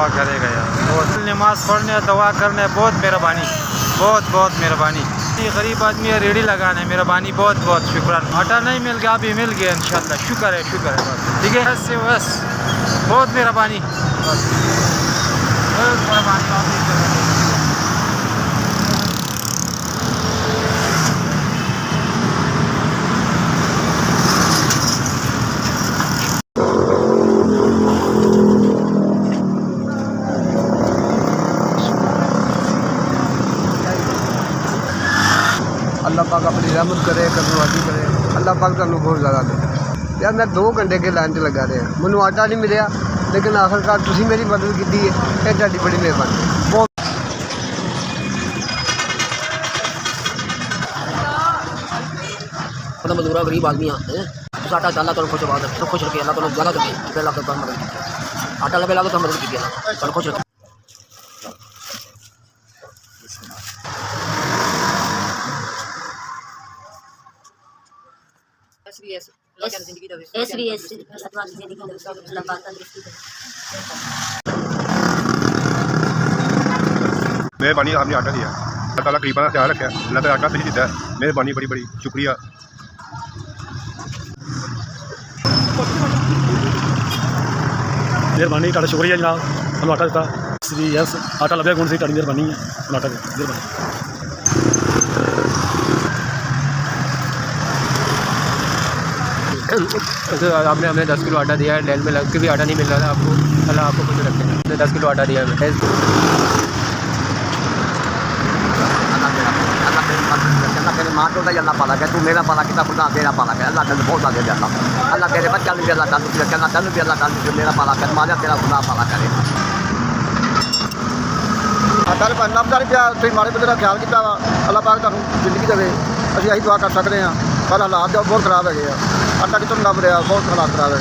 दुआ करेगा यार। बहुत नमाज पढ़ने दुआ करने बहुत मेहरबानी, बहुत बहुत मेहरबानी। ये गरीब आदमी है, रेडी लगाने मेहरबानी, बहुत बहुत शुक्रान। आटा नहीं मिल गया, अभी मिल गया इंशाल्लाह, शुक्र है शुक्र है। ठीक है, बस बस बहुत मेहरबानी, बस बहुत मेहरबानी। अल्लाह पाक अपनी रहमत करे, करनवाजी करे। अल्लाह पाक तुहानू बहुत ज़्यादा दे यार। मैं 2 घंटे के लाइन च लगा रहा, मैनू आटा नहीं मिले, लेकिन आखिरकार तुसीं मेरी मदद की है, ये तुहाडी बड़ी मेहरबानी। बहुत मजदूरा गरीब आदमी हैं, आटा अल्लाह तुहानू खुश रखे, खुश रखे, अल्लाह तुहानू ज़्यादा रखे, अल्लाह तुहानू मदद की, आटा लगे ला तो मदद की, तुहानू खुश रखे। मेहरबानी आपने आटा दिया, अल्लाह ताला गरीबों का ख्याल रखा, अल्लाह ताला आटा भेज दिता है, मेहरबानी बड़ी बड़ी शुक्रिया। मेहरबानी तुहाडा शुक्रिया जनाब, सानू आटा दिता। यस आटा लभ्या गुण सी, तुहाडी मेहरबानी है, आटा दी मेहरबानी। तो आपने हमें 10 किलो आटा दिया है, लाइन में लग के भी आटा नहीं मिल रहा था आपको, अल्लाह आपको कुछ रखे। आपने 10 किलो आटा दिया है। अल्लाह तेरे माँ तो अल्लाह पाला है, तू मेरा पाला कितना खुदा तेरा पाला है, अल्लाह तेरे बहुत आगे जाता। अल्लाह तेरे बच्चा भी अल्लाह ताला तुझे कहना तेन भी अल्लाह ताला तुझे मेरा पाला कर, मारा तेरा खुदा पाला करे। आटा बनना बता पिया, तुसीं माड़े बंदे दा ख्याल किया, अल्लाह पाक तुहानू जिंदगी देवे। असीं यही दुआ कर सकते हैं, पर हालात बहुत खराब है, आटा कितों लभ रहा, बहुत हालात खराब है।